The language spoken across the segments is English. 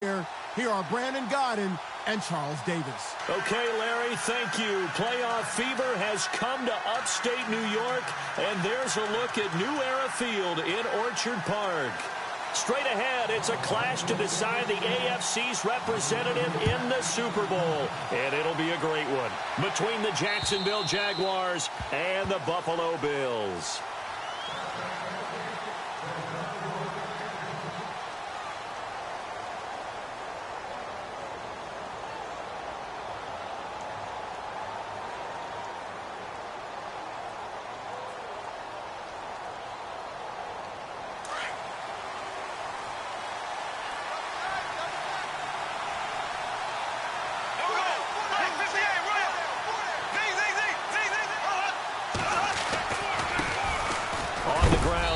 Here are Brandon Godden and Charles Davis. Okay, Larry, thank you. Playoff fever has come to upstate New York, and there's a look at New Era Field in Orchard Park. Straight ahead, it's a clash to decide the AFC's representative in the Super Bowl, and it'll be a great one between the Jacksonville Jaguars and the Buffalo Bills.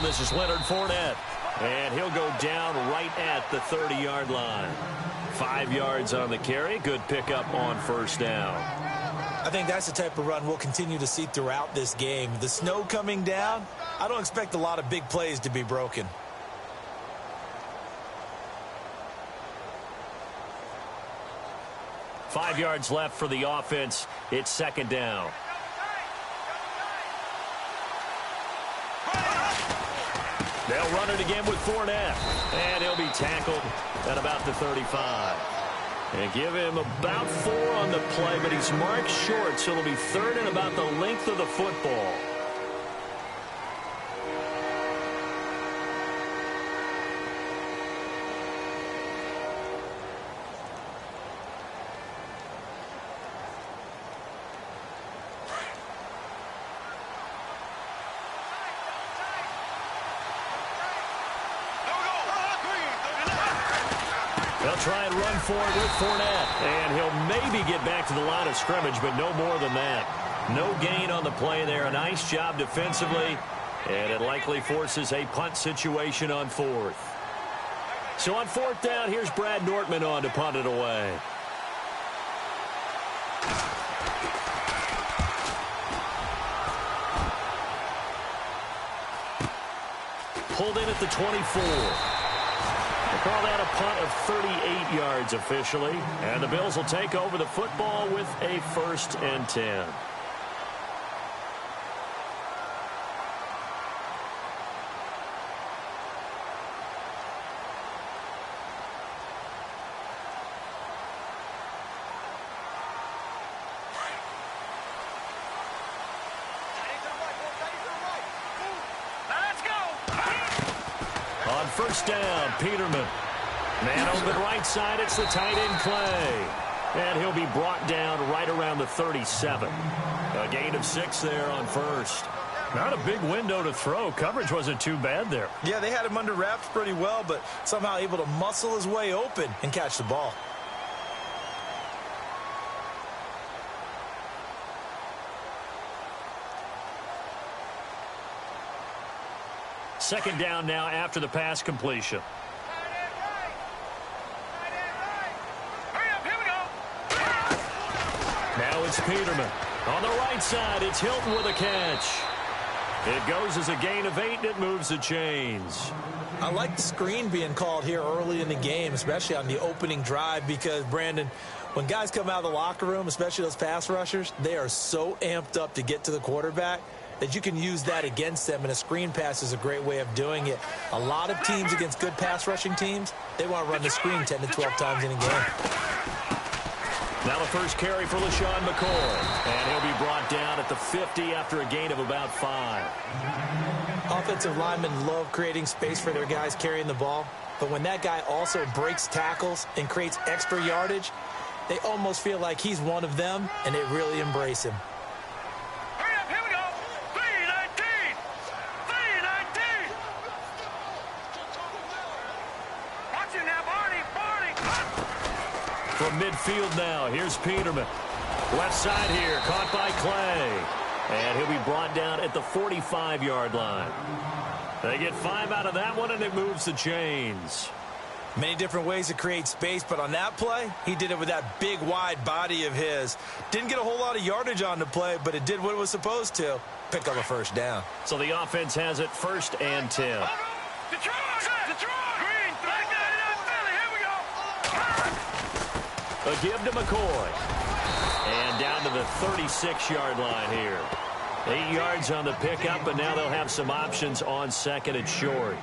This is Leonard Fournette, and he'll go down right at the 30-yard line. 5 yards on the carry. Good pickup on first down. I think that's the type of run we'll continue to see throughout this game. The snow coming down, I don't expect a lot of big plays to be broken. Five yards left for the offense. It's second down. They'll run it again with Fournette, and he'll be tackled at about the 35. And give him about 4 on the play, but he's marked short, so it'll be third and about the length of the football. They'll try and run for it with Fournette, and he'll maybe get back to the line of scrimmage, but no more than that. No gain on the play there. A nice job defensively, and it likely forces a punt situation on fourth. So on fourth down, here's Brad Nortman on to punt it away. Pulled in at the 24. Call that a punt of 38 yards officially. And the Bills will take over the football with a 1st and 10. On first down, Peterman. Man open right side, it's the tight end Clay. And he'll be brought down right around the 37. A gain of 6 there on first. Not a big window to throw. Coverage wasn't too bad there. Yeah, they had him under wraps pretty well, but somehow able to muscle his way open and catch the ball. Second down now after the pass completion. Now it's Peterman. On the right side, it's Hilton with a catch. It goes as a gain of 8, and it moves the chains. I like the screen being called here early in the game, especially on the opening drive, because, Brandon, when guys come out of the locker room, especially those pass rushers, they are so amped up to get to the quarterback that you can use that against them, and a screen pass is a great way of doing it. A lot of teams against good pass rushing teams, they want to run the screen 10 to 12 times in a game. Now the first carry for LaShawn McCoy, and he'll be brought down at the 50 after a gain of about 5. Offensive linemen love creating space for their guys carrying the ball, but when that guy also breaks tackles and creates extra yardage, they almost feel like he's one of them, and they really embrace him. From midfield now, here's Peterman. Left side here, caught by Clay. And he'll be brought down at the 45-yard line. They get 5 out of that one, and it moves the chains. Many different ways to create space, but on that play, he did it with that big, wide body of his. Didn't get a whole lot of yardage on the play, but it did what it was supposed to. Pick up a first down. So the offense has it 1st and 10. A give to McCoy. And down to the 36-yard line here. 8 yards on the pickup, but now they'll have some options on second and short.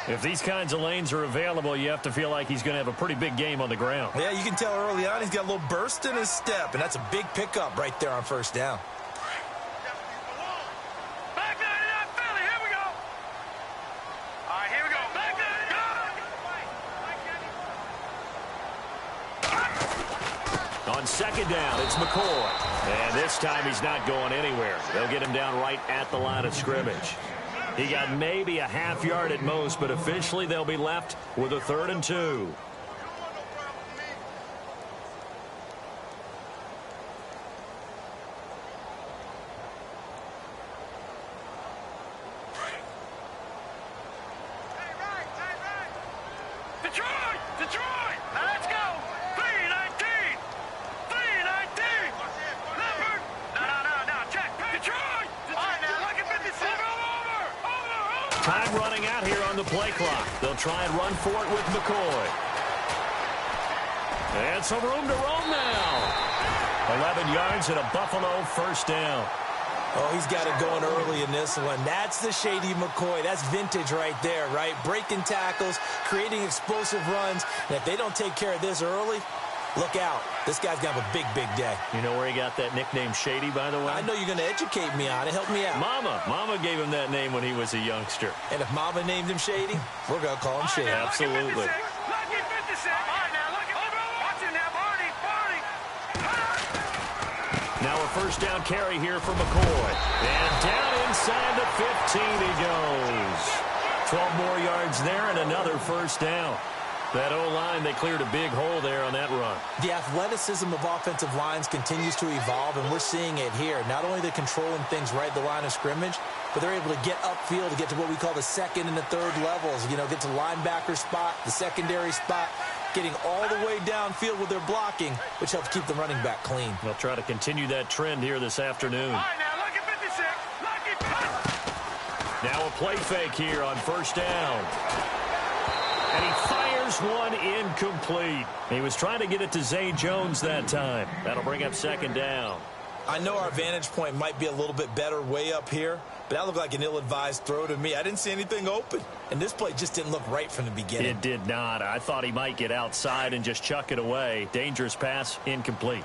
If these kinds of lanes are available, you have to feel like he's going to have a pretty big game on the ground. Yeah, you can tell early on he's got a little burst in his step, and that's a big pickup right there on first down. On second down, it's McCoy. And this time he's not going anywhere. They'll get him down right at the line of scrimmage. He got maybe a half yard at most, but officially they'll be left with a 3rd and 2. Time running out here on the play clock. They'll try and run for it with McCoy. And some room to roam now. 11 yards and a Buffalo first down. Oh, he's got it going early in this one. That's the shady McCoy. That's vintage right there, right? Breaking tackles, creating explosive runs. And if they don't take care of this early, look out. This guy's going to have a big, big day. You know where he got that nickname Shady, by the way? I know you're going to educate me on it. Help me out. Mama gave him that name when he was a youngster. And if Mama named him Shady, we're going to call him Shady. Absolutely. Now a first down carry here for McCoy. And down inside the 15 he goes. 12 more yards there and another first down. That O-line, they cleared a big hole there on that run. The athleticism of offensive lines continues to evolve, and we're seeing it here. Not only they're controlling things right at the line of scrimmage, but they're able to get upfield to get to what we call the second and the third levels. You know, get to linebacker spot, the secondary spot, getting all the way downfield with their blocking, which helps keep the running back clean. They'll try to continue that trend here this afternoon. Now a play fake here on first down. And he fires one incomplete. He was trying to get it to Zay Jones that time. That'll bring up second down. I know our vantage point might be a little bit better way up here, but that looked like an ill-advised throw to me. I didn't see anything open, and this play just didn't look right from the beginning. It did not. I thought he might get outside and just chuck it away. Dangerous pass, incomplete.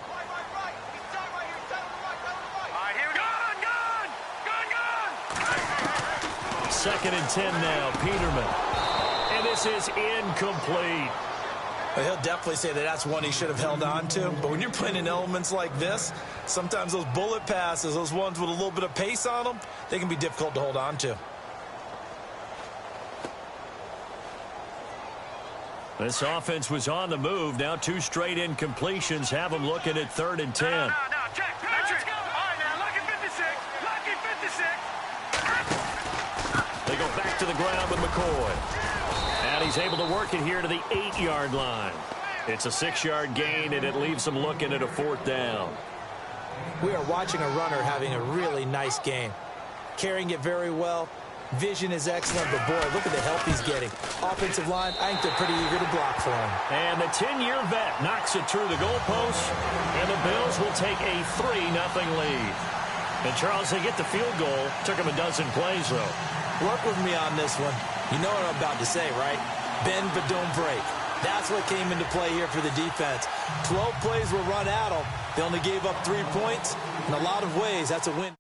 Second and 10 now, Peterman. And this is incomplete. Well, he'll definitely say that that's one he should have held on to. But when you're playing in elements like this, sometimes those bullet passes, those ones with a little bit of pace on them, they can be difficult to hold on to. This offense was on the move. Now 2 straight incompletions have them looking at 3rd and 10. They go back to the ground with McCoy. And he's able to work it here to the 8-yard line. It's a 6-yard gain, and it leaves them looking at a 4th down. We are watching a runner having a really nice game. Carrying it very well. Vision is excellent, but boy, look at the help he's getting. Offensive line, I think they're pretty eager to block for him. And the 10-year vet knocks it through the goalpost, and the Bills will take a 3-0 lead. And Charles, they get the field goal. Took him a dozen plays, though. Work with me on this one. You know what I'm about to say, right? Bend but don't break. That's what came into play here for the defense. 12 plays were run at them. They only gave up 3 points. In a lot of ways, that's a win.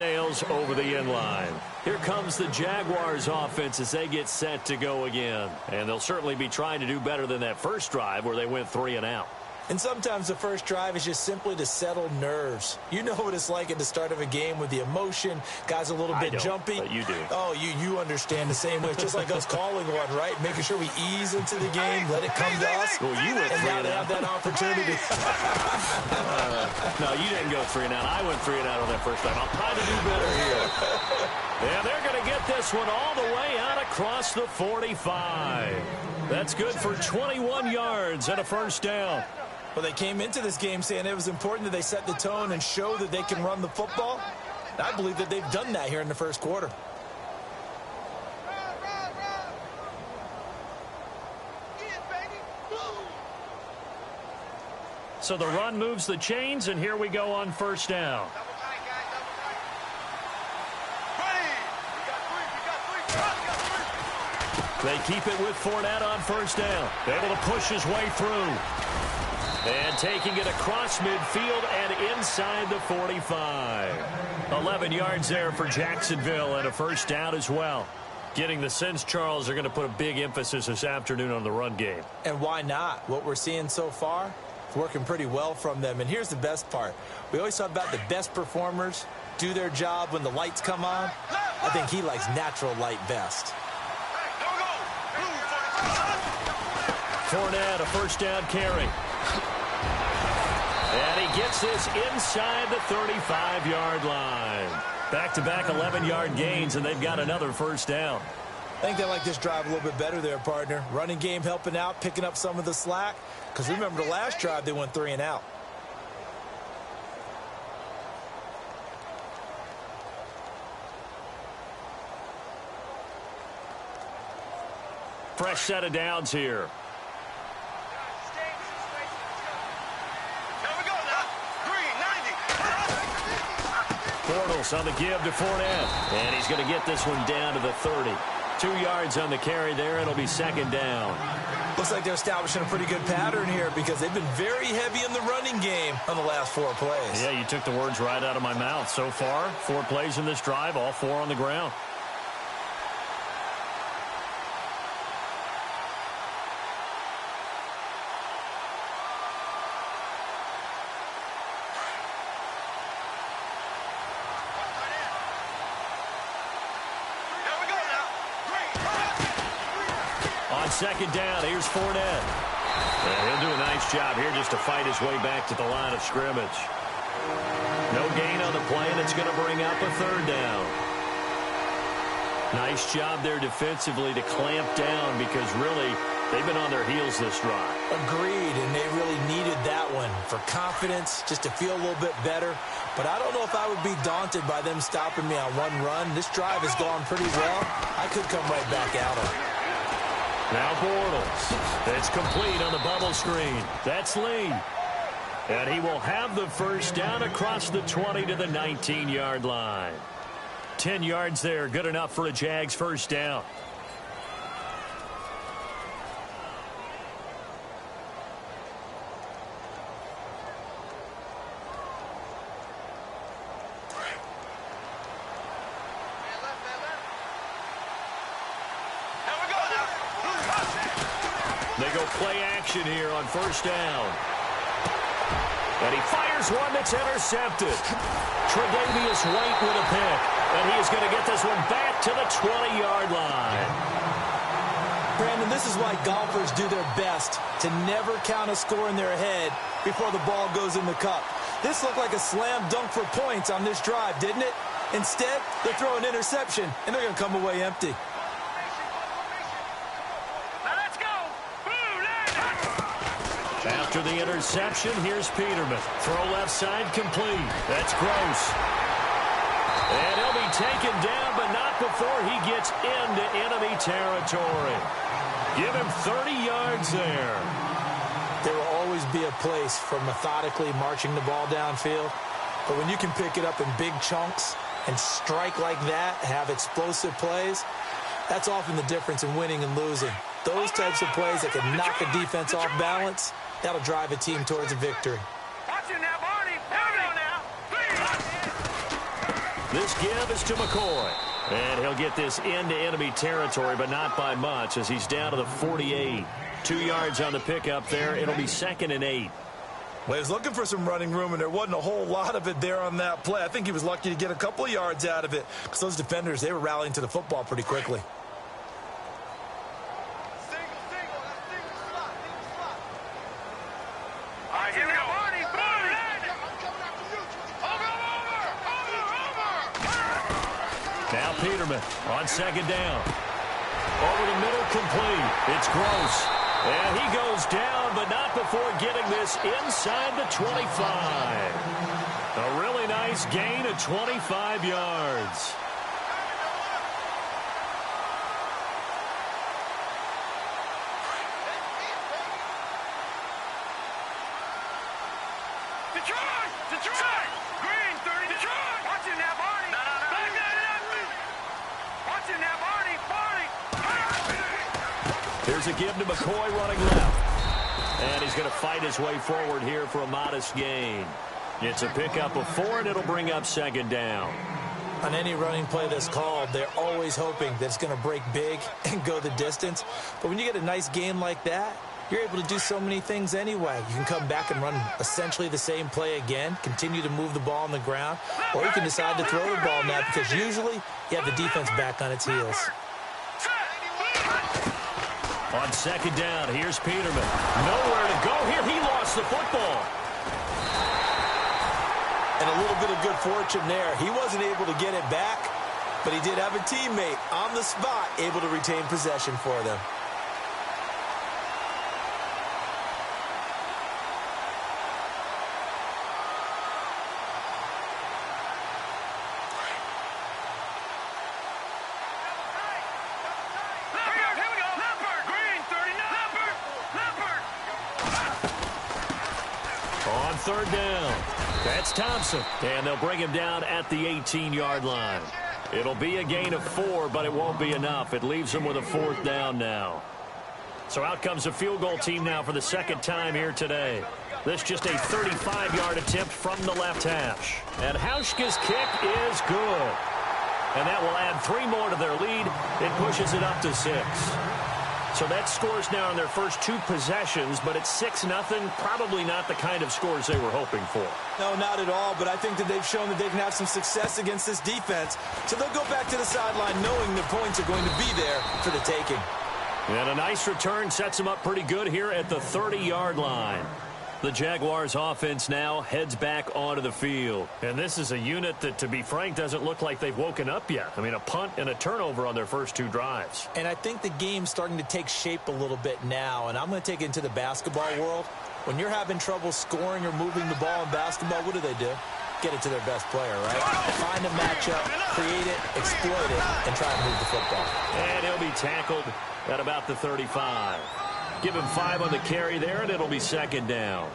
Nails over the end line. Here comes the Jaguars offense as they get set to go again. And they'll certainly be trying to do better than that first drive where they went 3 and out. And sometimes the first drive is just simply to settle nerves. You know what it's like at the start of a game with the emotion. Guys a little bit jumpy. But you do. Oh, you understand the same way. It's just like us calling one, right? Making sure we ease into the game, let it come to us. Well, you went 3 and out. Have that opportunity. No, you didn't go 3 and out. I went 3 and out on that first time. I'll try to do better here. And they're going to get this one all the way out across the 45. That's good for 21 yards and a first down. Well, they came into this game saying it was important that they set the tone and show that they can run the football. I believe that they've done that here in the first quarter. So the run moves the chains, and here we go on first down. They keep it with Fournette on first down. Able to push his way through. And taking it across midfield and inside the 45. 11 yards there for Jacksonville and a first down as well. Getting the sense, Charles, are going to put a big emphasis this afternoon on the run game. And why not? What we're seeing so far, it's working pretty well from them. And here's the best part. We always talk about the best performers do their job when the lights come on. I think he likes natural light best. Fournette, a first down carry. And he gets this inside the 35-yard line. Back-to-back 11-yard gains, and they've got another first down. I think they like this drive a little bit better there, partner. Running game helping out, picking up some of the slack. Because remember the last drive, they went 3 and out. Fresh set of downs here. Bortles on the give to Fournette. And he's going to get this one down to the 30. 2 yards on the carry there. It'll be second down. Looks like they're establishing a pretty good pattern here because they've been very heavy in the running game on the last 4 plays. Yeah, you took the words right out of my mouth. So far, 4 plays in this drive, all 4 on the ground. Second down, here's Fournette. And he'll do a nice job here just to fight his way back to the line of scrimmage. No gain on the play, and it's going to bring up a third down. Nice job there defensively to clamp down because really they've been on their heels this drive. Agreed, and they really needed that one for confidence, just to feel a little bit better. But I don't know if I would be daunted by them stopping me on one run. This drive has gone pretty well. I could come right back out of it. Now Bortles. It's complete on the bubble screen. That's Lee. And he will have the first down across the 20 to the 19-yard line. 10 yards there. Good enough for a Jags first down. They go play action here on first down. And he fires one that's intercepted. Tre'Davious White with a pick. And he is going to get this one back to the 20-yard line. Brandon, this is why golfers do their best to never count a score in their head before the ball goes in the cup. This looked like a slam dunk for points on this drive, didn't it? Instead, they throw an interception, and they're going to come away empty. After the interception, here's Peterman. Throw left side complete. That's Gross. And he'll be taken down, but not before he gets into enemy territory. Give him 30 yards there. There will always be a place for methodically marching the ball downfield. But when you can pick it up in big chunks and strike like that, have explosive plays, that's often the difference in winning and losing. Those types of plays that can knock a defense off balance, that'll drive a team towards a victory. This give is to McCoy. And he'll get this into enemy territory, but not by much as he's down to the 48. 2 yards on the pickup there. It'll be 2nd and 8. Well, he was looking for some running room, and there wasn't a whole lot of it there on that play. I think he was lucky to get a couple of yards out of it because those defenders, they were rallying to the football pretty quickly. Now Peterman on second down. Over the middle, complete. It's Gross. And he goes down, but not before getting this inside the 25. A really nice gain of 25 yards. Detroit! Green, 30, Detroit! Watching that body! No. Watching that body! Here's a give to McCoy running left. And he's going to fight his way forward here for a modest gain. It's a pickup of 4, and it'll bring up second down. On any running play that's called, they're always hoping that it's going to break big and go the distance. But when you get a nice game like that, you're able to do so many things anyway. You can come back and run essentially the same play again, continue to move the ball on the ground, or you can decide to throw the ball now because usually you have the defense back on its heels. On second down, here's Peterman. Nowhere to go here. He lost the football. And a little bit of good fortune there. He wasn't able to get it back, but he did have a teammate on the spot able to retain possession for them. Third down. That's Thompson. And they'll bring him down at the 18-yard line. It'll be a gain of 4, but it won't be enough. It leaves them with a 4th down now. So out comes a field goal team now for the second time here today. This just a 35-yard attempt from the left hash. And Hauschka's kick is good. And that will add 3 more to their lead. It pushes it up to 6. So that scores now in their first 2 possessions, but it's 6-0. Probably not the kind of scores they were hoping for. No, not at all, but I think that they've shown that they can have some success against this defense. So they'll go back to the sideline knowing the points are going to be there for the taking. And a nice return sets them up pretty good here at the 30-yard line. The Jaguars offense now heads back onto the field. And this is a unit that, to be frank, doesn't look like they've woken up yet. I mean, a punt and a turnover on their first 2 drives. And I think the game's starting to take shape a little bit now. And I'm going to take it into the basketball world. When you're having trouble scoring or moving the ball in basketball, what do? Get it to their best player, right? Find a matchup, create it, exploit it, and try and move the football. And he'll be tackled at about the 35. Give him 5 on the carry there, and it'll be second down.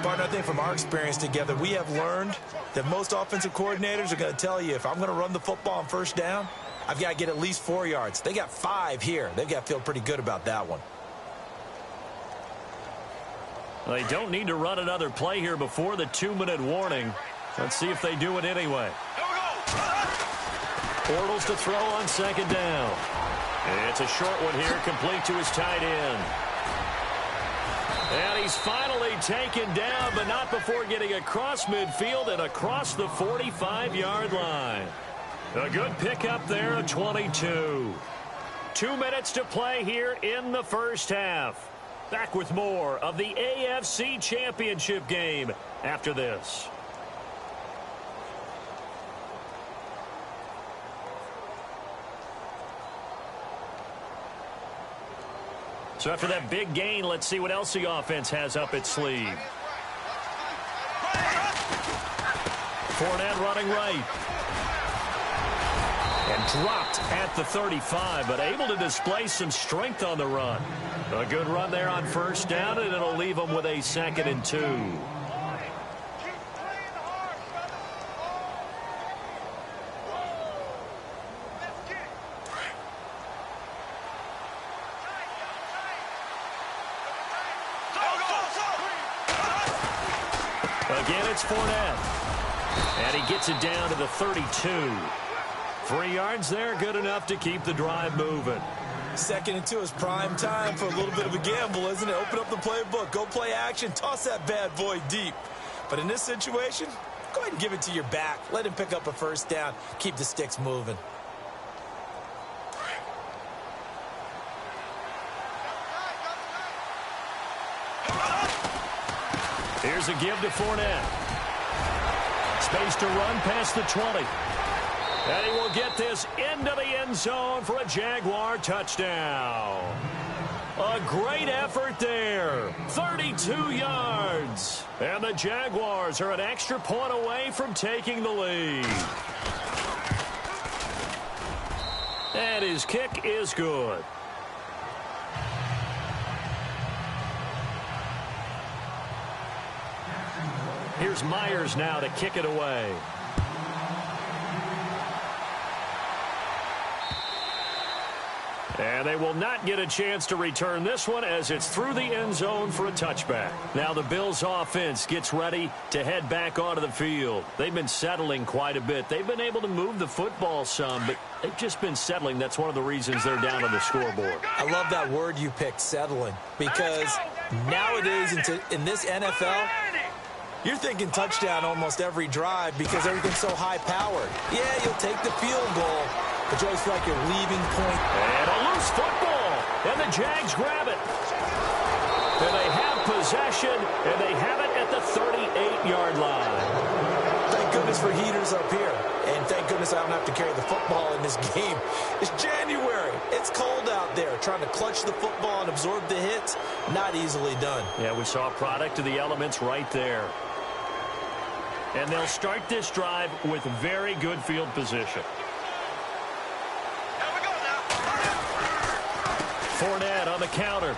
Partner, I think from our experience together, we have learned that most offensive coordinators are going to tell you, if I'm going to run the football on first down, I've got to get at least 4 yards. They got 5 here. They've got to feel pretty good about that one. They don't need to run another play here before the 2-minute warning. Let's see if they do it anyway. Bortles to throw on second down. It's a short one here, complete to his tight end. And he's finally taken down, but not before getting across midfield and across the 45-yard line. A good pickup there at 22. 2 minutes to play here in the first half. Back with more of the AFC Championship game after this. So after that big gain, let's see what else the offense has up its sleeve. Fournette running right. And dropped at the 35, but able to display some strength on the run. A good run there on first down, and it'll leave them with a 2nd and 2. Again, it's Fournette. And he gets it down to the 32. 3 yards there, good enough to keep the drive moving. 2nd and 2 is prime time for a little bit of a gamble, isn't it? Open up the playbook, go play action, toss that bad boy deep. But in this situation, go ahead and give it to your back. Let him pick up a first down. Keep the sticks moving. Here's a give to Fournette. Space to run past the 20. And he will get this into the end zone for a Jaguar touchdown. A great effort there. 32 yards. And the Jaguars are an extra point away from taking the lead. And his kick is good. Here's Myers now to kick it away. And they will not get a chance to return this one as it's through the end zone for a touchback. Now the Bills offense gets ready to head back onto the field. They've been settling quite a bit. They've been able to move the football some, but they've just been settling. That's one of the reasons they're down on the scoreboard. I love that word you picked, settling, because nowadays in this NFL, you're thinking touchdown almost every drive because everything's so high-powered. Yeah, you'll take the field goal, but you always feel like you're leaving point. And a loose football, and the Jags grab it. And they have possession, and they have it at the 38-yard line. Thank goodness for heaters up here, and thank goodness I don't have to carry the football in this game. It's January. It's cold out there. Trying to clutch the football and absorb the hits, not easily done. Yeah, we saw a product of the elements right there. And they'll start this drive with very good field position. Fournette on the counter.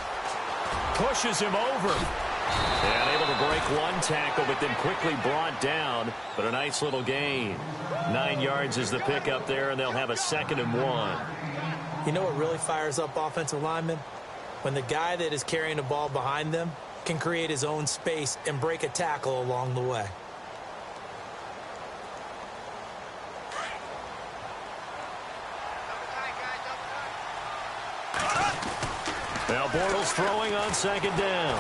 Pushes him over. And able to break one tackle, but then quickly brought down. But a nice little gain. 9 yards is the pickup there, and they'll have a 2nd and 1. You know what really fires up offensive linemen? When the guy that is carrying the ball behind them can create his own space and break a tackle along the way. Now Bortles throwing on 2nd down.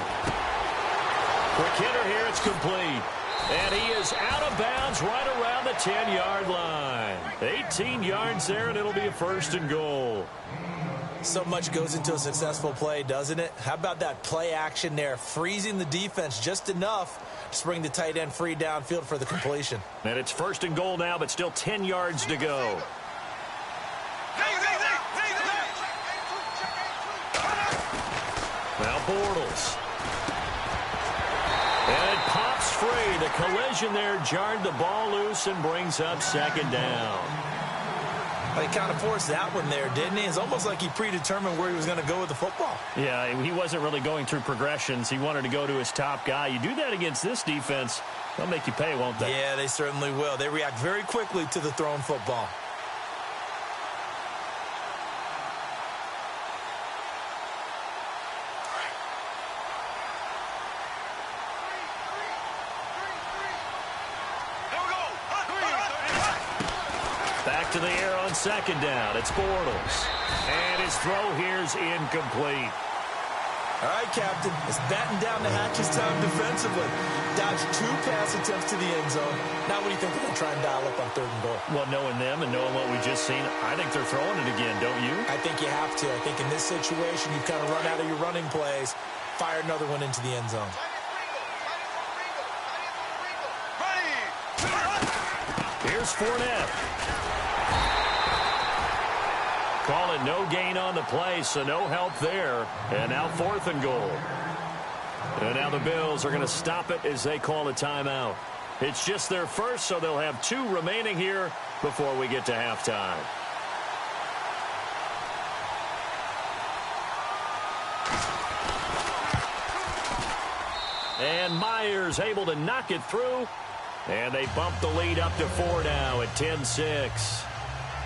Quick hitter here, it's complete. And he is out of bounds right around the 10-yard line. 18 yards there, and it'll be a 1st and goal. So much goes into a successful play, doesn't it? How about that play action there, freezing the defense just enough to bring the tight end free downfield for the completion. And it's 1st and goal now, but still 10 yards to go. Now Bortles. And it pops free. The collision there jarred the ball loose and brings up 2nd down. He kind of forced that one there, didn't he? It's almost like he predetermined where he was going to go with the football. Yeah, he wasn't really going through progressions. He wanted to go to his top guy. You do that against this defense, they'll make you pay, won't they? Yeah, they certainly will. They react very quickly to the thrown football. Back to the air on 2nd down. It's Bortles. And his throw here's incomplete. All right, Captain. It's batten down the hatches time defensively. Dodged 2 pass attempts to the end zone. Now what do you think they're going to try and dial up on 3rd and goal? Well, knowing them and knowing what we just seen, I think they're throwing it again, don't you? I think you have to. I think in this situation, you kind of run out of your running plays, fire another one into the end zone. Here's Fournette. Call it no gain on the play, so no help there. And now 4th and goal. And now the Bills are going to stop it as they call a timeout. It's just their first, so they'll have 2 remaining here before we get to halftime. And Myers able to knock it through. And they bump the lead up to 4 now at 10-6.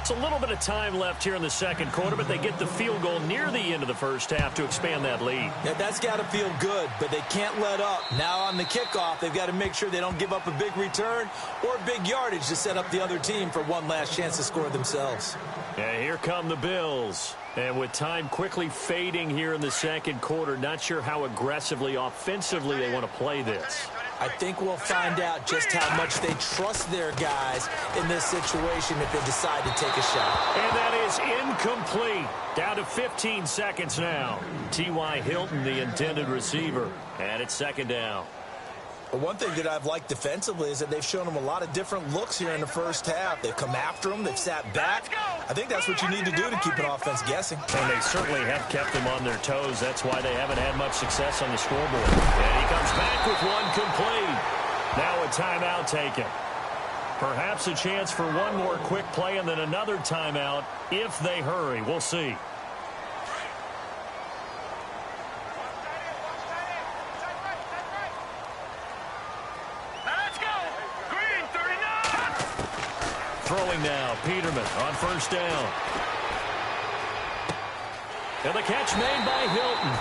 It's a little bit of time left here in the 2nd quarter, but they get the field goal near the end of the 1st half to expand that lead. Yeah, that's got to feel good, but they can't let up. Now on the kickoff, they've got to make sure they don't give up a big return or big yardage to set up the other team for one last chance to score themselves. And here come the Bills. And with time quickly fading here in the 2nd quarter, not sure how aggressively, offensively they want to play this. I think we'll find out just how much they trust their guys in this situation if they decide to take a shot. And that is incomplete. Down to 15 seconds now. T.Y. Hilton, the intended receiver. And it's 2nd down. But one thing that I've liked defensively is that they've shown them a lot of different looks here in the 1st half. They've come after them. They've sat back. I think that's what you need to do to keep an offense guessing. And they certainly have kept them on their toes. That's why they haven't had much success on the scoreboard. And he comes back with one complete. Now a timeout taken. Perhaps a chance for one more quick play and then another timeout if they hurry. We'll see. throwing now. Peterman on first down. And the catch made by Hilton.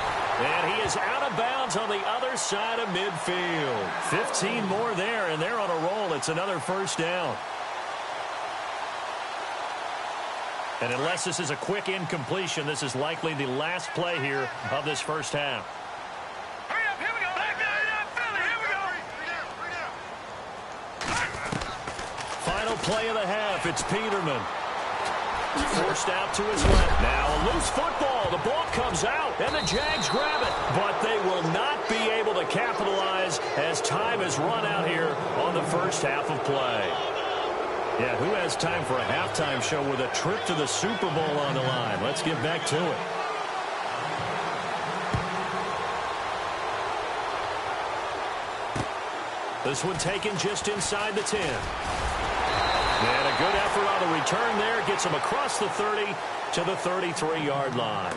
And he is out of bounds on the other side of midfield. 15 more there, and they're on a roll. It's another first down. And unless this is a quick incompletion, this is likely the last play here of this first half. Hurry up, here we go. Back down, Philly, here we go. Final play of the half. It's Peterman. Forced out to his left. Now a loose football. The ball comes out, and the Jags grab it. But they will not be able to capitalize as time has run out here on the first half of play. Yeah, who has time for a halftime show with a trip to the Super Bowl on the line? Let's get back to it. This one taken just inside the 10. And a good effort on the return there. Gets him across the 30 to the 33-yard line.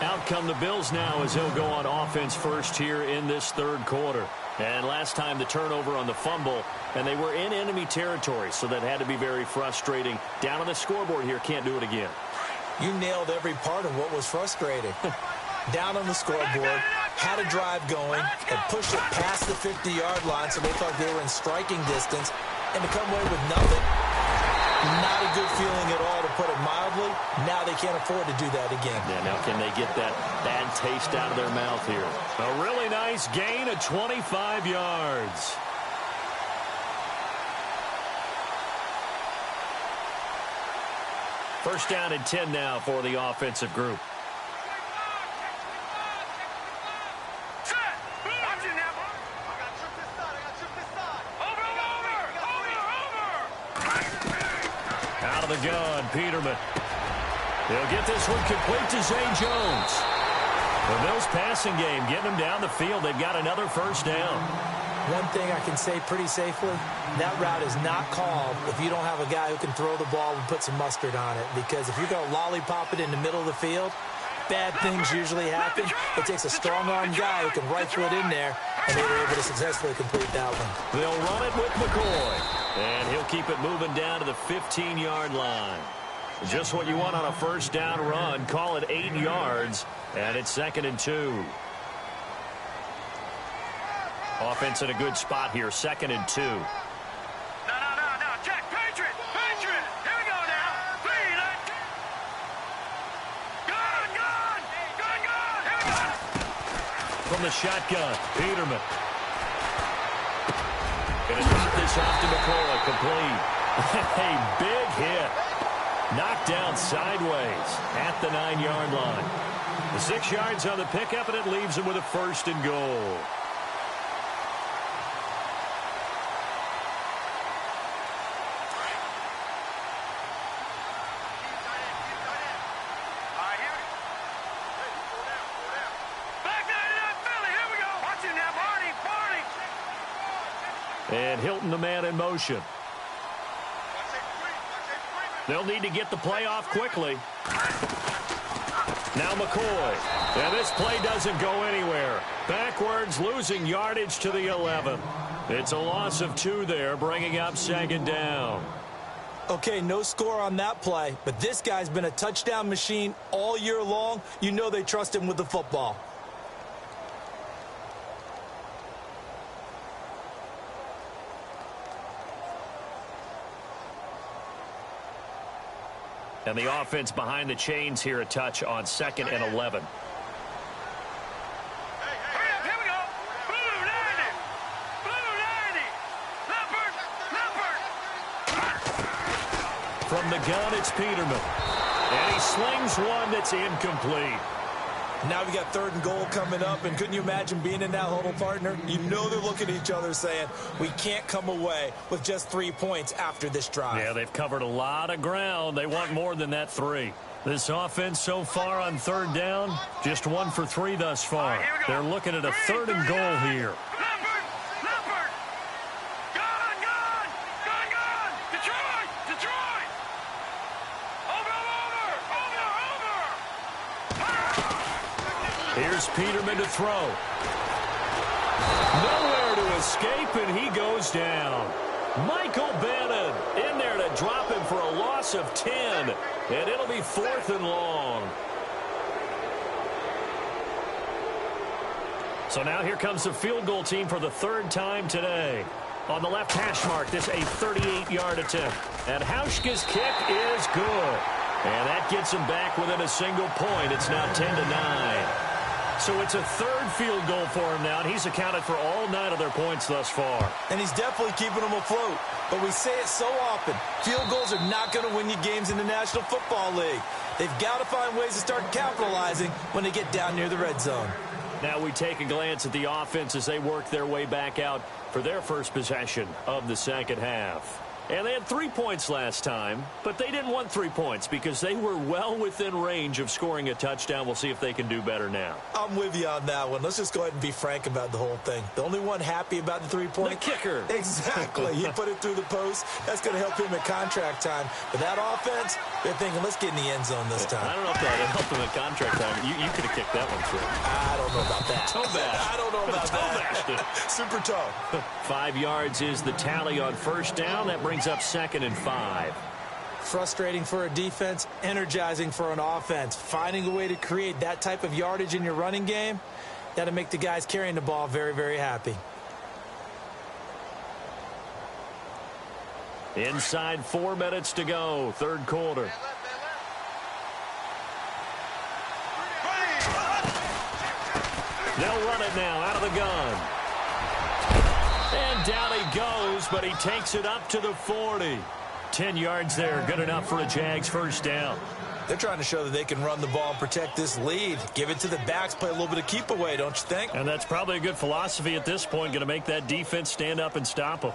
Out come the Bills now as he'll go on offense first here in this third quarter. And last time the turnover on the fumble, and they were in enemy territory, so that had to be very frustrating. Down on the scoreboard here, can't do it again. You nailed every part of what was frustrating. Down on the scoreboard, had a drive going, and pushed it past the 50-yard line, so they thought they were in striking distance, and to come away with nothing, not a good feeling at all, to put it mildly. Now they can't afford to do that again. Yeah, now can they get that bad taste out of their mouth here? A really nice gain of 25 yards. First down and 10 now for the offensive group. Out of the gun, Peterman. They'll get this one complete to Zay Jones. The Bills passing game getting them down the field. They've got another first down. One thing I can say pretty safely, that route is not called if you don't have a guy who can throw the ball and put some mustard on it. Because if you're going to lollipop it in the middle of the field, bad things usually happen. It takes a strong-arm guy who can rifle it in there, and they were able to successfully complete that one. They'll run it with McCoy, and he'll keep it moving down to the 15-yard line. Just what you want on a first down run. Call it 8 yards, and it's 2nd and 2. Offense in a good spot here, 2nd and 2. No, check, Patriot, here we go now. 3, gun, here we go. From the shotgun, Peterman. Gonna drop this off to McCoy, complete. A big hit. Knocked down sideways at the 9-yard line. The 6 yards on the pickup, and it leaves him with a 1st and goal. And Hilton, the man in motion. They'll need to get the play off quickly. Now McCoy. And this play doesn't go anywhere. Backwards, losing yardage to the 11. It's a loss of 2 there, bringing up 2nd down. Okay, no score on that play, but this guy's been a touchdown machine all year long. You know they trust him with the football. And the offense behind the chains here a touch on 2nd and 11. Hurry up, here we go. Blue 90. Leopard. From the gun, it's Peterman. And he slings one that's incomplete. Now we got 3rd and goal coming up, and couldn't you imagine being in that huddle, partner? You know they're looking at each other saying, we can't come away with just 3 points after this drive. Yeah, they've covered a lot of ground. They want more than that 3. This offense so far on 3rd down, just 1 for 3 thus far. They're looking at a 3rd and goal here. Leopard. Gun. Detroit. Over. Here's Peterman to throw. Nowhere to escape, and he goes down. Michael Bannon in there to drop him for a loss of 10. And it'll be 4th and long. So now here comes the field goal team for the 3rd time today. On the left hash mark, this a 38-yard attempt. And Hauschka's kick is good. And that gets him back within a single point. It's now 10-9. So it's a 3rd field goal for him now, and he's accounted for all 9 of their points thus far. And he's definitely keeping them afloat. But we say it so often, field goals are not going to win you games in the National Football League. They've got to find ways to start capitalizing when they get down near the red zone. Now we take a glance at the offense as they work their way back out for their first possession of the second half. And they had 3 points last time, but they didn't want 3 points because they were well within range of scoring a touchdown. We'll see if they can do better now. I'm with you on that one. Let's just go ahead and be frank about the whole thing. The only one happy about the 3-point. The kicker. Exactly. He put it through the post. That's going to help him at contract time. But that offense, they're thinking, let's get in the end zone this time. I don't know if that helped him at contract time. You could have kicked that one through. I don't know about that. Toe bash. I don't know about that. Super toe. 5 yards is the tally on first down. That brings up 2nd and 5. Frustrating for a defense, energizing for an offense. Finding a way to create that type of yardage in your running game, that'll make the guys carrying the ball very, very happy. Inside 4 minutes to go, 3rd quarter. They'll run it now out of the gun. And down he goes, but he takes it up to the 40. 10 yards there, good enough for a Jags first down. They're trying to show that they can run the ball and protect this lead. Give it to the backs, play a little bit of keep away, don't you think? And that's probably a good philosophy at this point, going to make that defense stand up and stop them.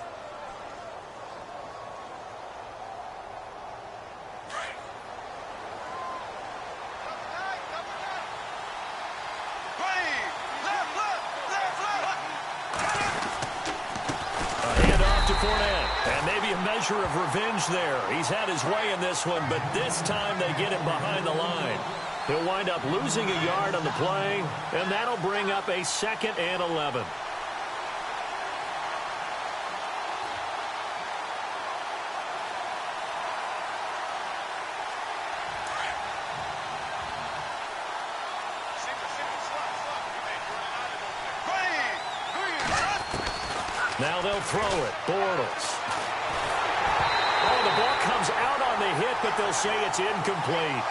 And maybe a measure of revenge there. He's had his way in this one, but this time they get him behind the line. He'll wind up losing a yard on the play, and that'll bring up a 2nd and 11. Now they'll throw it. Bortles. Oh, the ball comes out on the hit, but they'll say it's incomplete.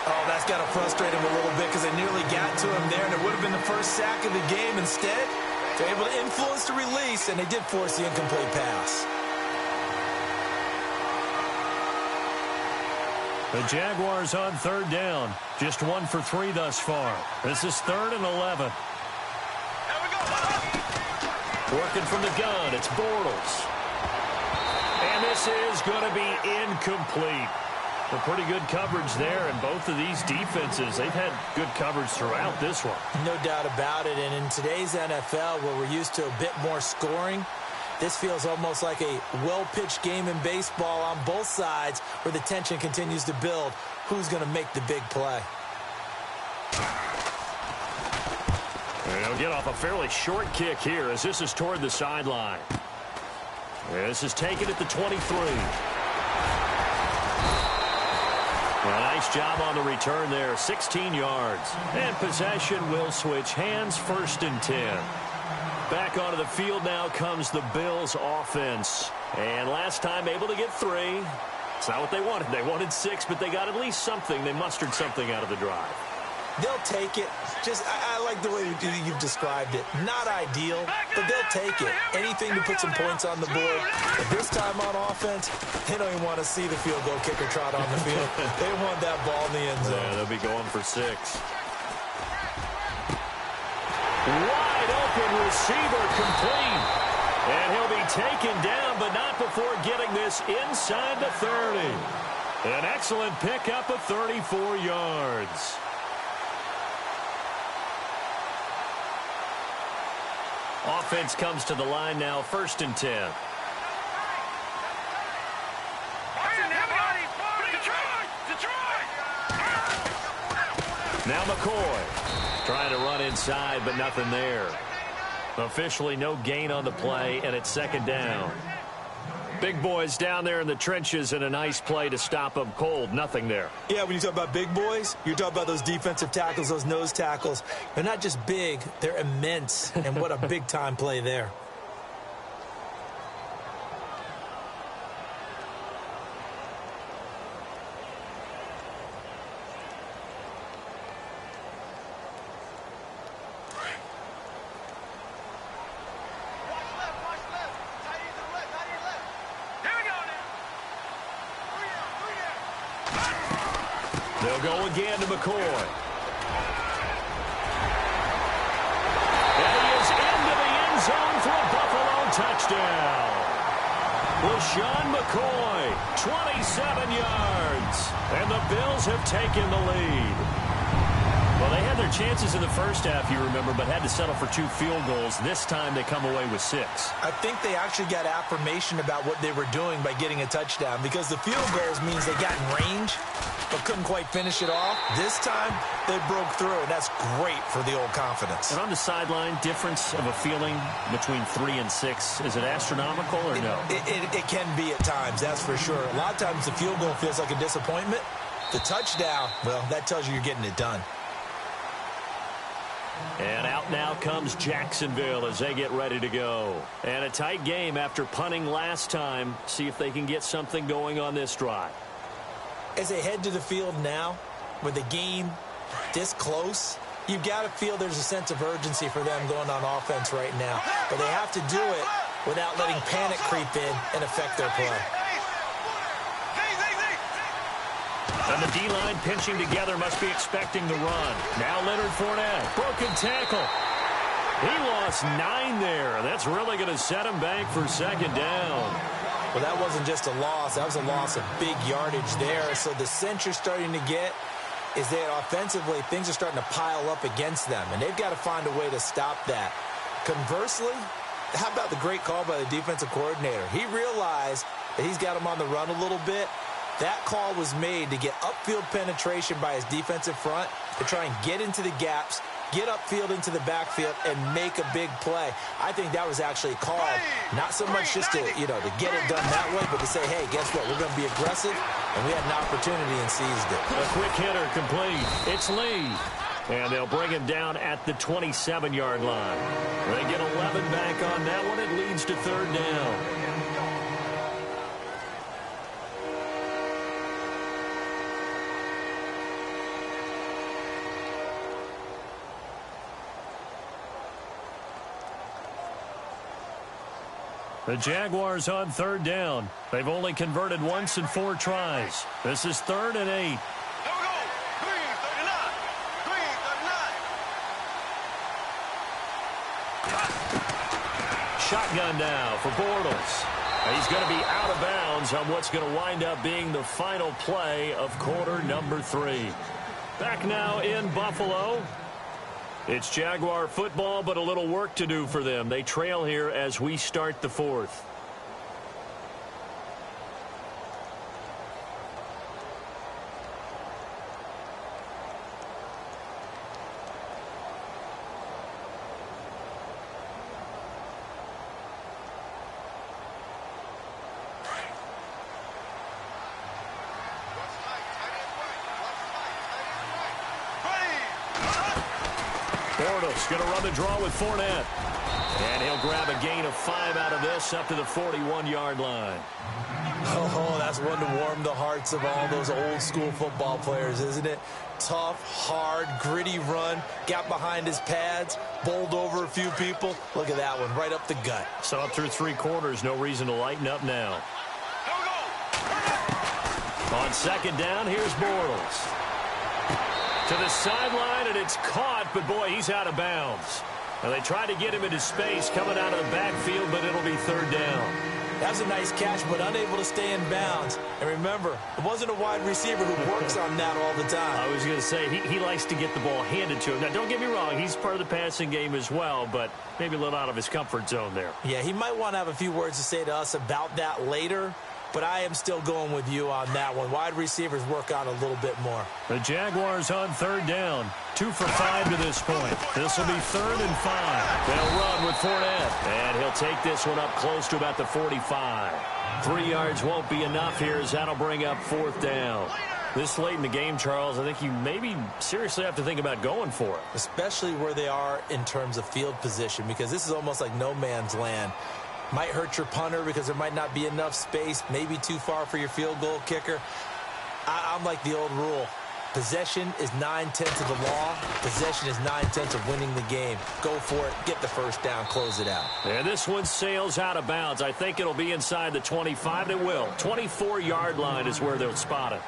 Oh, that's got to frustrate him a little bit because they nearly got to him there, and it would have been the first sack of the game. Instead, they're able to influence the release, and they did force the incomplete pass. The Jaguars on 3rd down. Just 1 for 3 thus far. This is 3rd and 11. Working from the gun, it's Bortles. And this is going to be incomplete. A pretty good coverage there, and both of these defenses, they've had good coverage throughout this one. No doubt about it, and in today's NFL, where we're used to a bit more scoring, this feels almost like a well-pitched game in baseball on both sides where the tension continues to build. Who's going to make the big play? They'll get off a fairly short kick here as this is toward the sideline. This is taken at the 23. A nice job on the return there, 16 yards. And possession will switch hands, 1st and 10. Back onto the field now comes the Bills offense. And last time able to get 3. It's not what they wanted. They wanted 6, but they got at least something. They mustered something out of the drive. They'll take it. I like the way you've described it. Not ideal, but they'll take it. Anything to put some points on the board. But this time on offense, they don't even want to see the field goal kicker trot on the field. They want that ball in the end zone. Yeah, they'll be going for 6. Wide open receiver complete. And he'll be taken down, but not before getting this inside the 30. An excellent pickup of 34 yards. Offense comes to the line now, 1st and 10. Now McCoy trying to run inside, but nothing there. Officially no gain on the play, and it's 2nd down. Big boys down there in the trenches, and a nice play to stop them cold. Nothing there. Yeah, when you talk about big boys, you're talking about those defensive tackles, those nose tackles. They're not just big, they're immense, and what a big-time play there. They'll go again to McCoy. And he is into the end zone for a Buffalo touchdown. LaShawn McCoy, 27 yards. And the Bills have taken the lead. Well, they had their chances in the first half, you remember, but had to settle for 2 field goals. This time they come away with 6. I think they actually got affirmation about what they were doing by getting a touchdown, because the field goals means they got in range but couldn't quite finish it off. This time they broke through, and that's great for the old confidence. And on the sideline, difference of a feeling between 3 and 6, is it astronomical or no? It can be at times, that's for sure. A lot of times the field goal feels like a disappointment. The touchdown, well, that tells you you're getting it done. And out now comes Jacksonville as they get ready to go. And a tight game after punting last time. See if they can get something going on this drive. As they head to the field now, with the game this close, you've got to feel there's a sense of urgency for them going on offense right now. But they have to do it without letting panic creep in and affect their play. And the D-line pinching together must be expecting the run. Now Leonard Fournette, broken tackle. He lost 9 there. That's really going to set him back for second down. Well, that wasn't just a loss. That was a loss of big yardage there. So the sense you're starting to get is that offensively things are starting to pile up against them, and they've got to find a way to stop that. Conversely, how about the great call by the defensive coordinator? He realized that he's got him on the run a little bit. That call was made to get upfield penetration by his defensive front to try and get into the gaps, get upfield into the backfield, and make a big play. I think that was actually called not so much just to, to get it done that way, but to say, hey, guess what? We're going to be aggressive, and we had an opportunity and seized it. A quick hitter complete. It's Lee. And they'll bring him down at the 27-yard line. They get 11 back on that one. It leads to third down. The Jaguars on third down. They've only converted once in 4 tries. This is 3rd and 8. Here we go. 3:39. Shotgun now for Bortles. He's going to be out of bounds on what's going to wind up being the final play of quarter number 3. Back now in Buffalo. It's Jaguar football, but a little work to do for them. They trail here as we start the 4th. Bortles going to run the draw with Fournette. And he'll grab a gain of 5 out of this up to the 41-yard line. Oh, that's one to warm the hearts of all those old-school football players, isn't it? Tough, hard, gritty run. Got behind his pads, bowled over a few people. Look at that one, right up the gut. So up through 3 quarters, no reason to lighten up now. On second down, here's Bortles. To the sideline, and it's caught, but boy, he's out of bounds. Now, they tried to get him into space coming out of the backfield, but it'll be third down. That was a nice catch, but unable to stay in bounds. And remember, it wasn't a wide receiver who works on that all the time. I was going to say, he likes to get the ball handed to him. Now, don't get me wrong, he's part of the passing game as well, but maybe a little out of his comfort zone there. Yeah, he might want to have a few words to say to us about that later. but I am still going with you on that one. Wide receivers work out a little bit more. The Jaguars on third down. 2 for 5 to this point. This will be 3rd and 5. They'll run with Fournette, and he'll take this one up close to about the 45. 3 yards won't be enough here as that'll bring up 4th down. This late in the game, Charles, I think you maybe seriously have to think about going for it. Especially where they are in terms of field position, because this is almost like no man's land. Might hurt your punter because there might not be enough space, maybe too far for your field goal kicker. I'm like the old rule. Possession is 9/10 of the law. Possession is 9/10 of winning the game. Go for it. Get the first down. Close it out. And this one sails out of bounds. I think it'll be inside the 25. It will. 24-yard line is where they'll spot it.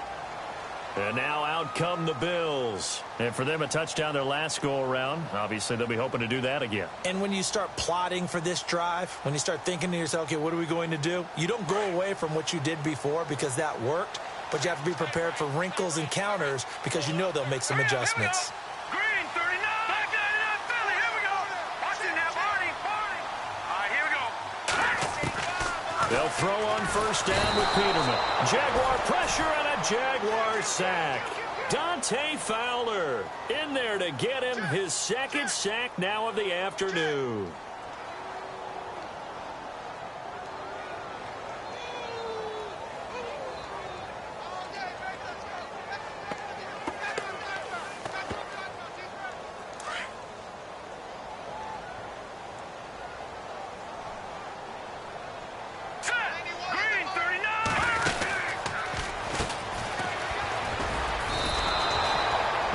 And now out come the Bills. And for them, a touchdown their last go-around. Obviously, they'll be hoping to do that again. And when you start plotting for this drive, when you start thinking to yourself, okay, what are we going to do? You don't go away from what you did before because that worked, but you have to be prepared for wrinkles and counters because you know they'll make some adjustments. Green, 39. Back 99, Philly. Here we go. Watch it now, Barney. All right, here we go. They'll throw on first down with Peterman. Jaguar pressure and a Jaguar sack. Dante Fowler in there to get him his 2nd sack now of the afternoon.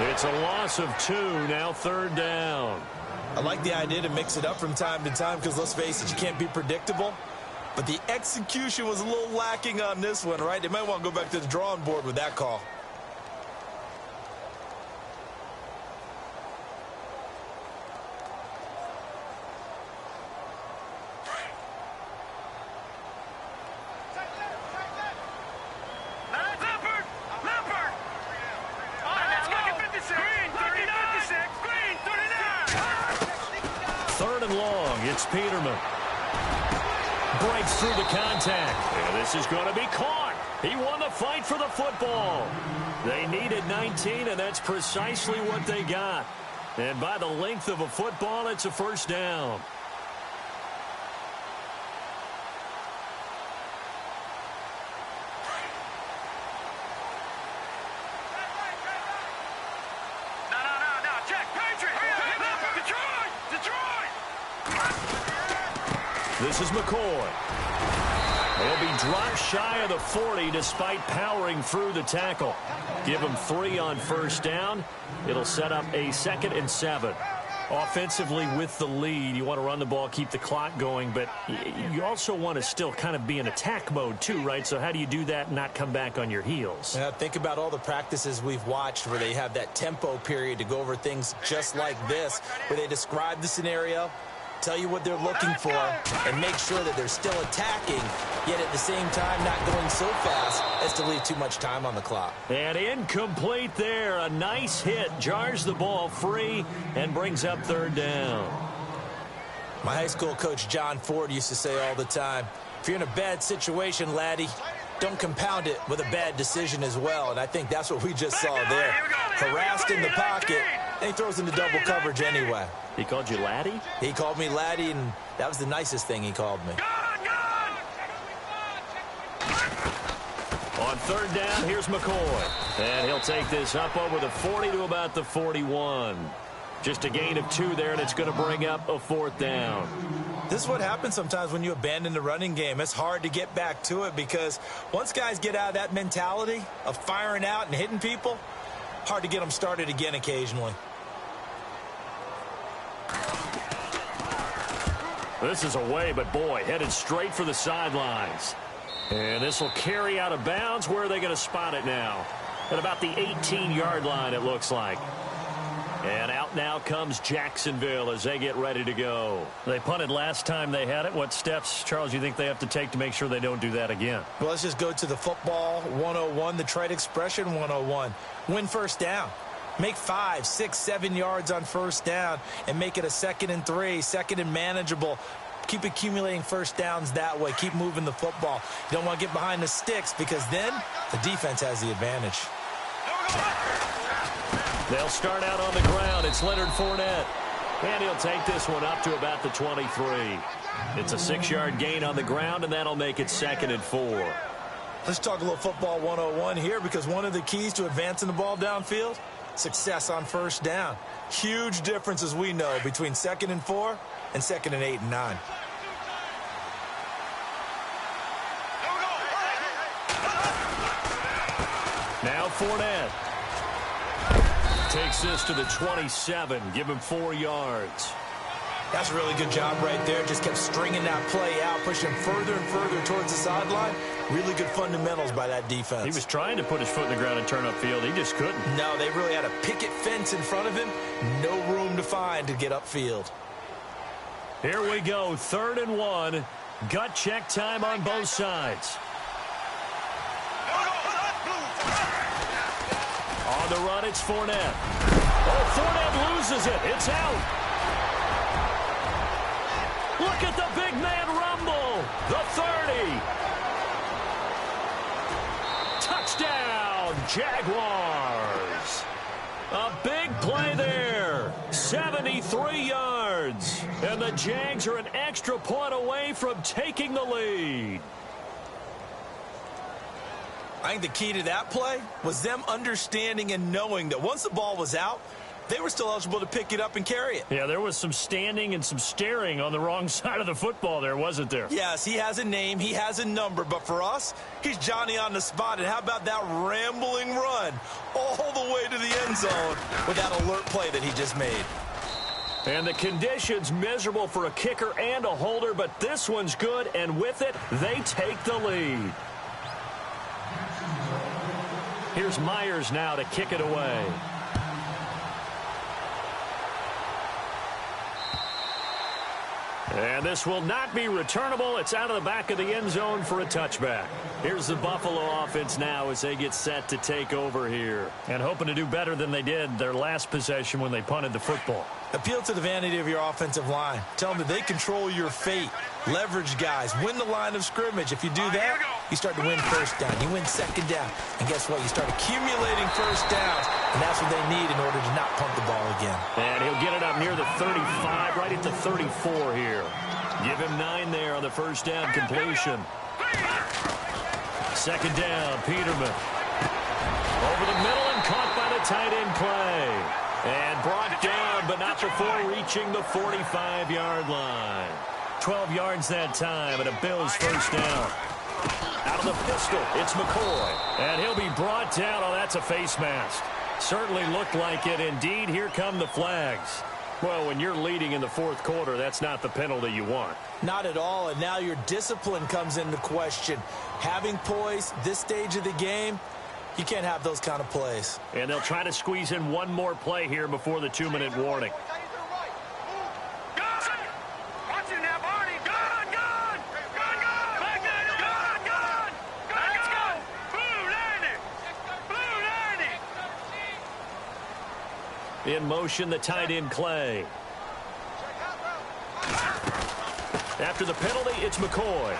It's a loss of 2, now 3rd down. I like the idea to mix it up from time to time because, let's face it, you can't be predictable. But the execution was a little lacking on this one, right? They might want to go back to the drawing board with that call. Peterman breaks through the contact. And this is going to be caught. He won the fight for the football. They needed 19, and that's precisely what they got. And by the length of a football, it's a first down. No. Check. Patriot. Detroit. This is McCoy. He'll be dropped shy of the 40 despite powering through the tackle. Give him 3 on first down. It'll set up a 2nd and 7. Offensively with the lead, you want to run the ball, keep the clock going, but you also want to still kind of be in attack mode too, right? So how do you do that and not come back on your heels? Yeah, think about all the practices we've watched where they have that tempo period to go over things just like this, where they describe the scenario, tell you what they're looking for, and make sure that they're still attacking, yet at the same time not going so fast as to leave too much time on the clock. And incomplete there. A nice hit. Jars the ball free and brings up 3rd down. My high school coach, John Ford, used to say all the time, if you're in a bad situation, laddie, don't compound it with a bad decision as well. And I think that's what we just saw there. Harassed in the pocket, and he throws into double coverage anyway. He called you laddie? He called me laddie, and that was the nicest thing he called me. On 3rd down, here's McCoy. And he'll take this up over the 40 to about the 41. Just a gain of 2 there, and it's going to bring up a 4th down. This is what happens sometimes when you abandon the running game. It's hard to get back to it because once guys get out of that mentality of firing out and hitting people, hard to get them started again occasionally. This is away, but boy, headed straight for the sidelines. And this will carry out of bounds. Where are they going to spot it now? At about the 18-yard line, it looks like. And out now comes Jacksonville as they get ready to go. They punted last time they had it. What steps, Charles, you think they have to take to make sure they don't do that again? Well, let's just go to the football 101, the trade expression 101. Win first down. Make 5, 6, 7 yards on first down and make it a 2nd and 3, 2nd and manageable. Keep accumulating first downs that way. Keep moving the football. You don't want to get behind the sticks because then the defense has the advantage. They'll start out on the ground. It's Leonard Fournette. And he'll take this one up to about the 23. It's a 6-yard gain on the ground, and that'll make it 2nd and 4. Let's talk a little football 101 here, because one of the keys to advancing the ball downfield, success on first down. Huge difference, as we know, between 2nd and 4 and 2nd and 8 and 9. Now Fournette takes this to the 27. Give him 4 yards. That's a really good job right there. Just kept stringing that play out, pushing further and further towards the sideline. Really good fundamentals by that defense. He was trying to put his foot in the ground and turn upfield. He just couldn't. No, they really had a picket fence in front of him. No room to find to get upfield. Here we go, 3rd and 1. Gut check time on both sides. On the run, it's Fournette. Oh, Fournette loses it. It's out. Look at the big man rumble. The 30. Touchdown, Jaguars. A big play there. 73 yards. And the Jags are an extra point away from taking the lead. I think the key to that play was them understanding and knowing that once the ball was out, they were still eligible to pick it up and carry it. Yeah, there was some standing and some staring on the wrong side of the football there, wasn't there? Yes, he has a name, he has a number, but for us, he's Johnny on the spot. And how about that rambling run all the way to the end zone with that alert play that he just made? And the conditions miserable for a kicker and a holder, but this one's good, and with it, they take the lead. Here's Myers now to kick it away. And this will not be returnable. It's out of the back of the end zone for a touchback. Here's the Buffalo offense now as they get set to take over here. And hoping to do better than they did their last possession when they punted the football. Appeal to the vanity of your offensive line. Tell them that they control your fate. Leverage guys. Win the line of scrimmage. If you do that, you start to win first down. You win second down. And guess what? You start accumulating first downs. And that's what they need in order to not punt the ball again. And he'll get it up near the 35, right at the 34 here. Give him 9 there on the first down completion. Second down, Peterman. Over the middle and caught by the tight end Clay. And brought down, but not before reaching the 45-yard line. 12 yards that time, and a Bills first down. Out of the pistol, it's McCoy. And he'll be brought down. Oh, that's a face mask. Certainly looked like it. Indeed, here come the flags. Well, when you're leading in the fourth quarter, that's not the penalty you want. Not at all, and now your discipline comes into question. Having poise, this stage of the game, you can't have those kind of plays. And they'll try to squeeze in one more play here before the 2-minute warning. In motion, the tight end Clay. After the penalty, it's McCoy.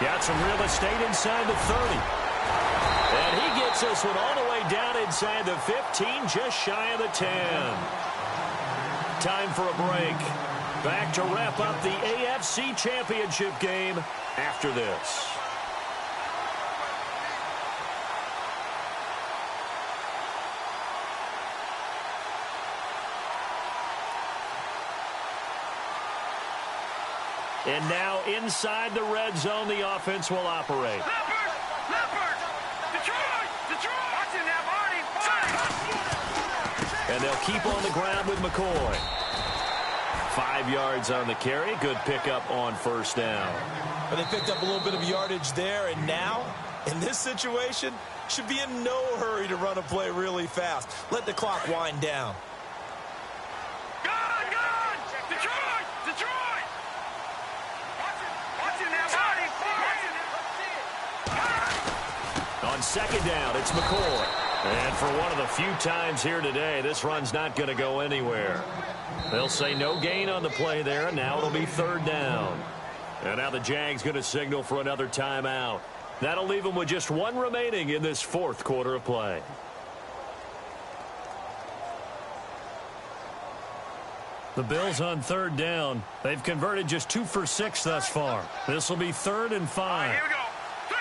Got some real estate inside the 30. And he gets this one all the way down inside the 15, just shy of the 10. Time for a break. Back to wrap up the AFC Championship game after this. And now inside the red zone, the offense will operate. Leopard! Detroit! Watching that, Marty! And they'll keep on the ground with McCoy. 5 yards on the carry. Good pickup on first down. But they picked up a little bit of yardage there, and now, in this situation, should be in no hurry to run a play really fast. Let the clock wind down. Detroit! Watching that, Marty! On second down, it's McCoy. And for one of the few times here today, this run's not going to go anywhere. They'll say no gain on the play there, and now it'll be third down. And now the Jags going to signal for another timeout. That'll leave them with just one remaining in this fourth quarter of play. The Bills on third down. They've converted just 2 for 6 thus far. This will be 3rd and 5. Here we go. 3-19.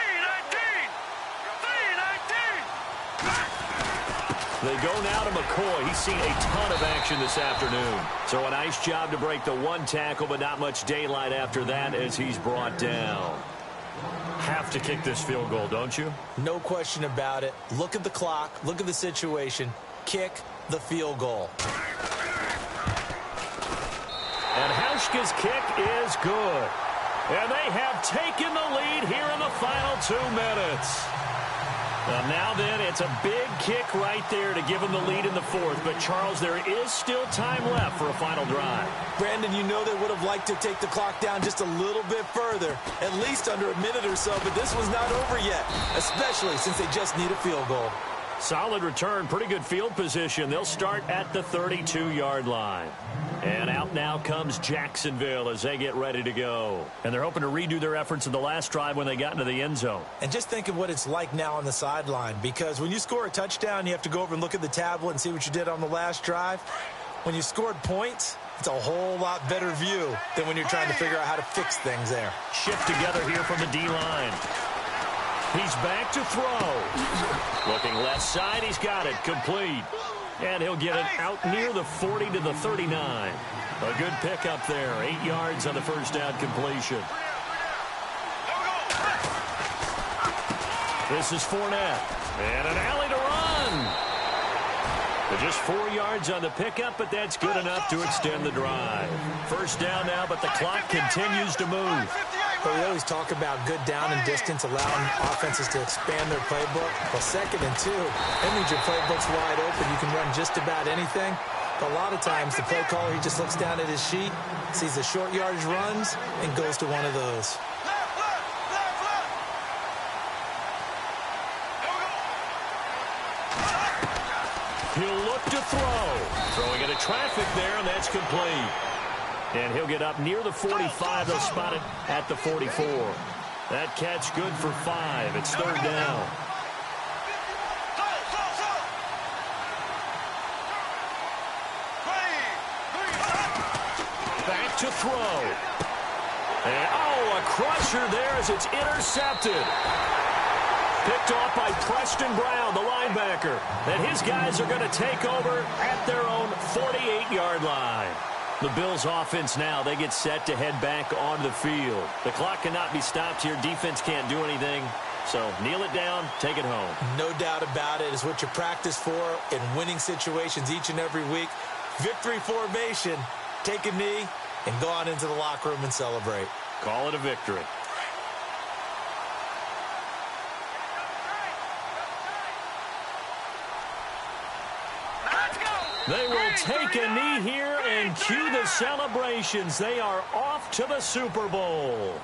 3-19. They go now to McCoy. He's seen a ton of action this afternoon. So a nice job to break the one tackle, but not much daylight after that as he's brought down. Have to kick this field goal, don't you? No question about it. Look at the clock. Look at the situation. Kick the field goal. And Hauschka's kick is good. And they have taken the lead here in the final 2 minutes. Well, now then, it's a big kick right there to give them the lead in the fourth. But, Charles, there is still time left for a final drive. Brandon, you know they would have liked to take the clock down just a little bit further, at least under a minute or so, but this was not over yet, especially since they just need a field goal. Solid return, pretty good field position. They'll start at the 32-yard line. And out now comes Jacksonville as they get ready to go. And they're hoping to redo their efforts in the last drive when they got into the end zone. And just think of what it's like now on the sideline, because when you score a touchdown, you have to go over and look at the tablet and see what you did on the last drive. When you scored points, it's a whole lot better view than when you're trying to figure out how to fix things there. Shift together here from the D-line. He's back to throw. Looking left side, he's got it complete. And he'll get it out near the 40 to the 39. A good pickup there. 8 yards on the first down completion. This is Fournette. And an alley to run. Just 4 yards on the pickup, but that's good enough to extend the drive. First down now, but the clock continues to move. But we always talk about good down and distance, allowing offenses to expand their playbook. Well, 2nd and 2, that means your playbook's wide open. You can run just about anything. But a lot of times, the play caller, he just looks down at his sheet, sees the short yardage runs, and goes to one of those. He'll look to throw. Throwing into traffic there, and that's complete. And he'll get up near the 45. They'll spot it at the 44. That catch good for 5. It's third down. Back to throw. And, a crusher there as it's intercepted. Picked off by Preston Brown, the linebacker. And his guys are going to take over at their own 48-yard line. The Bills offense now, they get set to head back onto the field. The clock cannot be stopped here. Defense can't do anything. So kneel it down, take it home. No doubt about it. It's what you practice for in winning situations each and every week. Victory formation. Take a knee and go on into the locker room and celebrate. Call it a victory. They will take a knee here and cue the celebrations. They are off to the Super Bowl.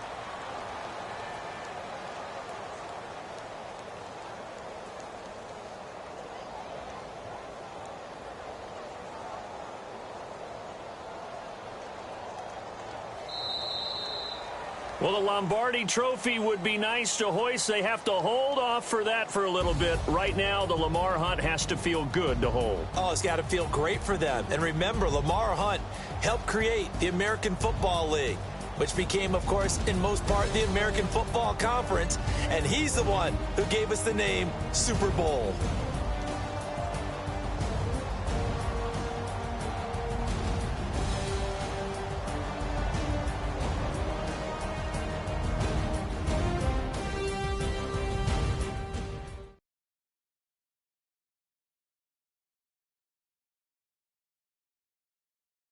Well, the Lombardi Trophy would be nice to hoist. They have to hold off for that for a little bit. Right now, the Lamar Hunt has to feel good to hold. Oh, it's got to feel great for them. And remember, Lamar Hunt helped create the American Football League, which became, of course, in most part, the American Football Conference. And he's the one who gave us the name Super Bowl.